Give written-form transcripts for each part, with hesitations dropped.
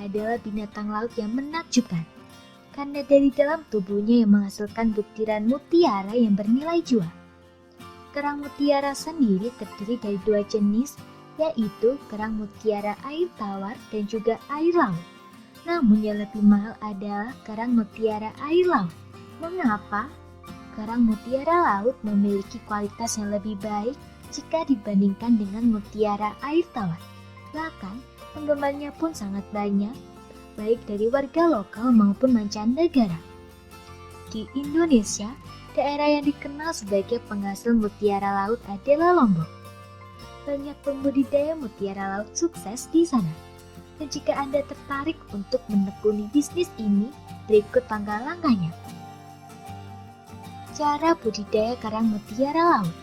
adalah binatang laut yang menakjubkan, karena dari dalam tubuhnya yang menghasilkan butiran mutiara yang bernilai jual. Kerang mutiara sendiri terdiri dari dua jenis, yaitu kerang mutiara air tawar dan juga air laut. Namun yang lebih mahal adalah kerang mutiara air laut. Mengapa? Kerang mutiara laut memiliki kualitas yang lebih baik jika dibandingkan dengan mutiara air tawar. Bahkan, penggemarnya pun sangat banyak, baik dari warga lokal maupun mancanegara. Di Indonesia, daerah yang dikenal sebagai penghasil mutiara laut adalah Lombok. Banyak pembudidaya mutiara laut sukses di sana. Dan jika Anda tertarik untuk menekuni bisnis ini, berikut langkah-langkahnya. Cara budidaya kerang mutiara laut.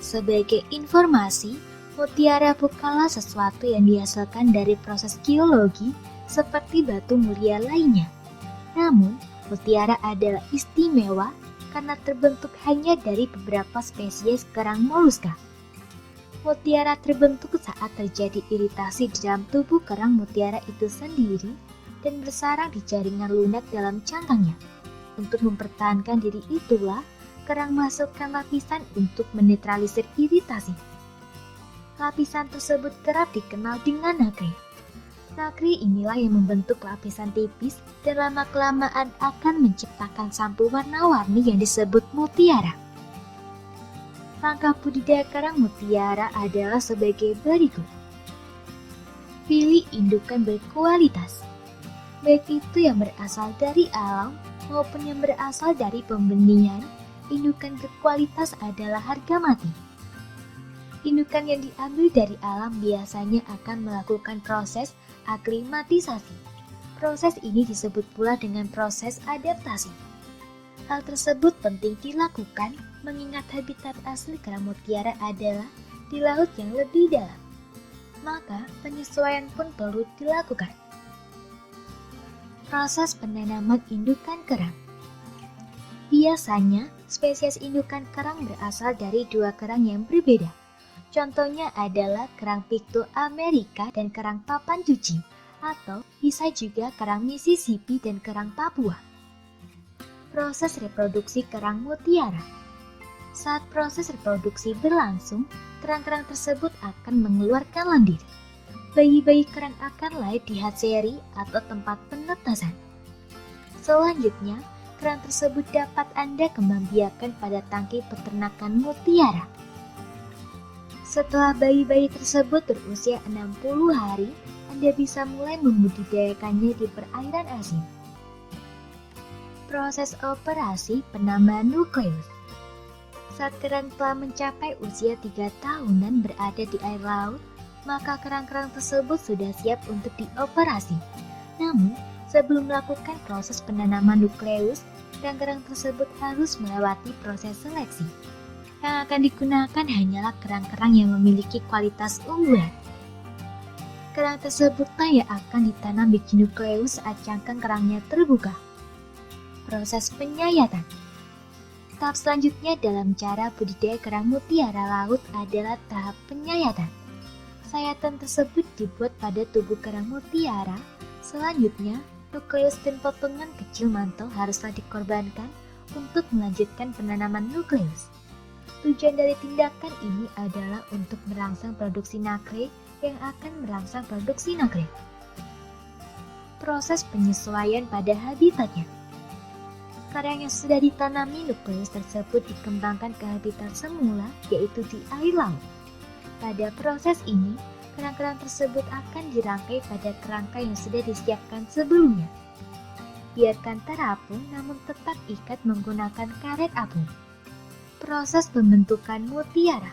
Sebagai informasi, mutiara bukanlah sesuatu yang dihasilkan dari proses geologi seperti batu mulia lainnya. Namun, mutiara adalah istimewa karena terbentuk hanya dari beberapa spesies kerang moluska. Mutiara terbentuk saat terjadi iritasi di dalam tubuh kerang mutiara itu sendiri dan bersarang di jaringan lunak dalam cangkangnya. Untuk mempertahankan diri itulah, kerang menghasilkan lapisan untuk menetralisir iritasi. Lapisan tersebut kerap dikenal dengan nacre. Nacre inilah yang membentuk lapisan tipis dan lama-kelamaan akan menciptakan sampo warna-warni yang disebut mutiara. Langkah budidaya kerang mutiara adalah sebagai berikut. Pilih indukan berkualitas, baik itu yang berasal dari alam maupun yang berasal dari pembenihan. Indukan berkualitas adalah harga mati. Indukan yang diambil dari alam biasanya akan melakukan proses aklimatisasi. Proses ini disebut pula dengan proses adaptasi. Hal tersebut penting dilakukan mengingat habitat asli kerang mutiara adalah di laut yang lebih dalam. Maka penyesuaian pun perlu dilakukan. Proses penanaman indukan kerang. Biasanya, spesies indukan kerang berasal dari dua kerang yang berbeda. Contohnya adalah kerang Picto America dan kerang papan cuci, atau bisa juga kerang Mississippi dan kerang Papua. Proses reproduksi kerang mutiara. Saat proses reproduksi berlangsung, kerang-kerang tersebut akan mengeluarkan lendir. Bayi-bayi kerang akan lahir di hatchery atau tempat penetasan. Selanjutnya, kerang tersebut dapat Anda kembangbiakkan pada tangki peternakan mutiara. Setelah bayi-bayi tersebut berusia 60 hari, Anda bisa mulai membudidayakannya di perairan asin. Proses operasi penambahan nukleus. Saat kerang telah mencapai usia 3 tahunan berada di air laut, maka kerang-kerang tersebut sudah siap untuk dioperasi. Namun, sebelum melakukan proses penanaman nukleus, kerang-kerang tersebut harus melewati proses seleksi. Yang akan digunakan hanyalah kerang-kerang yang memiliki kualitas unggulan. Kerang tersebutlah yang akan ditanam biji nukleus saat cangkang kerangnya terbuka. Proses penyayatan. Tahap selanjutnya dalam cara budidaya kerang mutiara laut adalah tahap penyayatan. Sayatan tersebut dibuat pada tubuh kerang mutiara. Selanjutnya, nukleus dan potongan kecil mantel haruslah dikorbankan untuk melanjutkan penanaman nukleus. Tujuan dari tindakan ini adalah untuk merangsang produksi nacre yang akan merangsang produksi nacre. Proses penyesuaian pada habitatnya. Kerang yang sudah ditanami nukleus tersebut dikembangkan ke habitat semula, yaitu di air laut. Pada proses ini, kerang-kerang tersebut akan dirangkai pada kerangka yang sudah disiapkan sebelumnya. Biarkan terapung namun tetap ikat menggunakan karet apung. Proses pembentukan mutiara.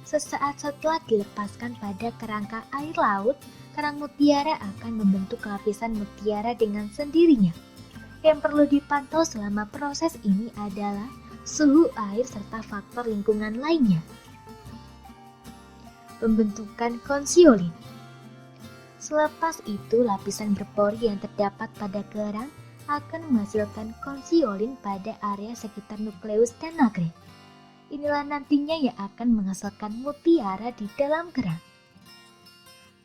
Sesaat setelah dilepaskan pada kerangka air laut, kerang mutiara akan membentuk lapisan mutiara dengan sendirinya. Yang perlu dipantau selama proses ini adalah suhu air serta faktor lingkungan lainnya. Pembentukan konsiolin. Selepas itu, lapisan berpori yang terdapat pada kerang akan menghasilkan konsiolin pada area sekitar nukleus dan nacre. Inilah nantinya yang akan menghasilkan mutiara di dalam kerang.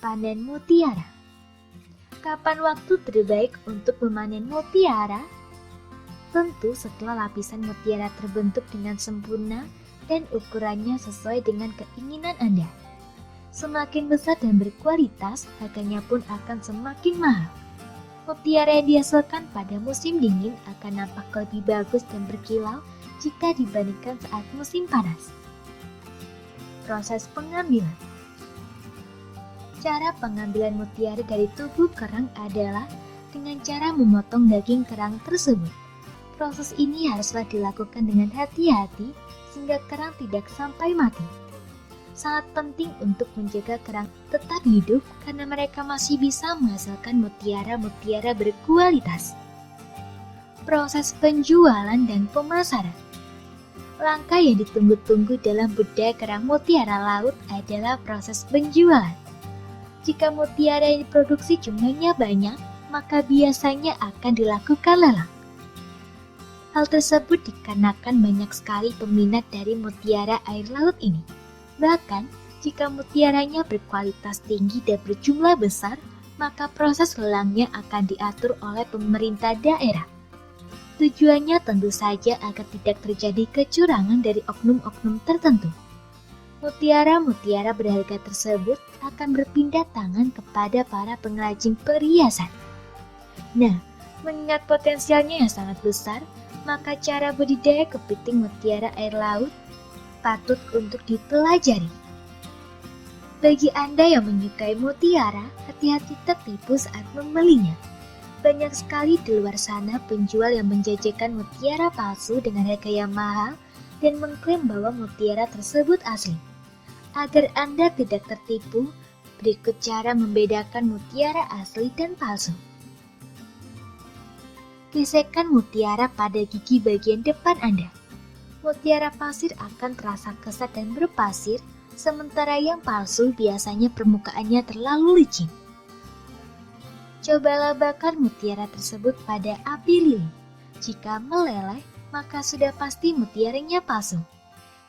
Panen mutiara. Kapan waktu terbaik untuk memanen mutiara? Tentu setelah lapisan mutiara terbentuk dengan sempurna dan ukurannya sesuai dengan keinginan Anda. Semakin besar dan berkualitas, harganya pun akan semakin mahal. Mutiara yang dihasilkan pada musim dingin akan nampak lebih bagus dan berkilau jika dibandingkan saat musim panas. Proses pengambilan. Cara pengambilan mutiara dari tubuh kerang adalah dengan cara memotong daging kerang tersebut. Proses ini haruslah dilakukan dengan hati-hati sehingga kerang tidak sampai mati. Sangat penting untuk menjaga kerang tetap hidup karena mereka masih bisa menghasilkan mutiara-mutiara berkualitas. Proses penjualan dan pemasaran. Langkah yang ditunggu-tunggu dalam budidaya kerang mutiara laut adalah proses penjualan. Jika mutiara yang diproduksi jumlahnya banyak, maka biasanya akan dilakukan lelang. Hal tersebut dikarenakan banyak sekali peminat dari mutiara air laut ini. Bahkan, jika mutiaranya berkualitas tinggi dan berjumlah besar, maka proses lelangnya akan diatur oleh pemerintah daerah. Tujuannya tentu saja agar tidak terjadi kecurangan dari oknum-oknum tertentu. Mutiara-mutiara berharga tersebut akan berpindah tangan kepada para pengrajin perhiasan. Nah, mengingat potensialnya yang sangat besar, maka cara budidaya kepiting mutiara air laut patut untuk dipelajari. Bagi Anda yang menyukai mutiara, hati-hati tertipu saat membelinya. Banyak sekali di luar sana penjual yang menjajakan mutiara palsu dengan harga yang mahal dan mengklaim bahwa mutiara tersebut asli. Agar Anda tidak tertipu, berikut cara membedakan mutiara asli dan palsu. Gesekkan mutiara pada gigi bagian depan Anda. Mutiara pasir akan terasa kesat dan berpasir, sementara yang palsu biasanya permukaannya terlalu licin. Cobalah bakar mutiara tersebut pada api lilin. Jika meleleh, maka sudah pasti mutiaranya palsu.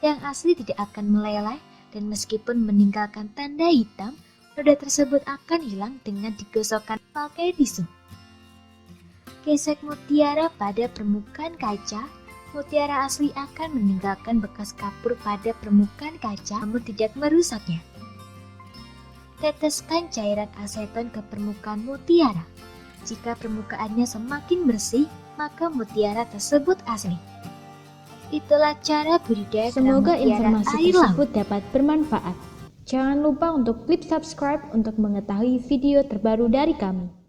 Yang asli tidak akan meleleh, dan meskipun meninggalkan tanda hitam, noda tersebut akan hilang dengan digosokkan pakai tisu. Gesek mutiara pada permukaan kaca. Mutiara asli akan meninggalkan bekas kapur pada permukaan kaca namun tidak merusaknya. Teteskan cairan aseton ke permukaan mutiara. Jika permukaannya semakin bersih, maka mutiara tersebut asli. Itulah cara budidaya kerang Semoga mutiara informasi air tersebut laut. dapat bermanfaat. Jangan lupa untuk klik subscribe untuk mengetahui video terbaru dari kami.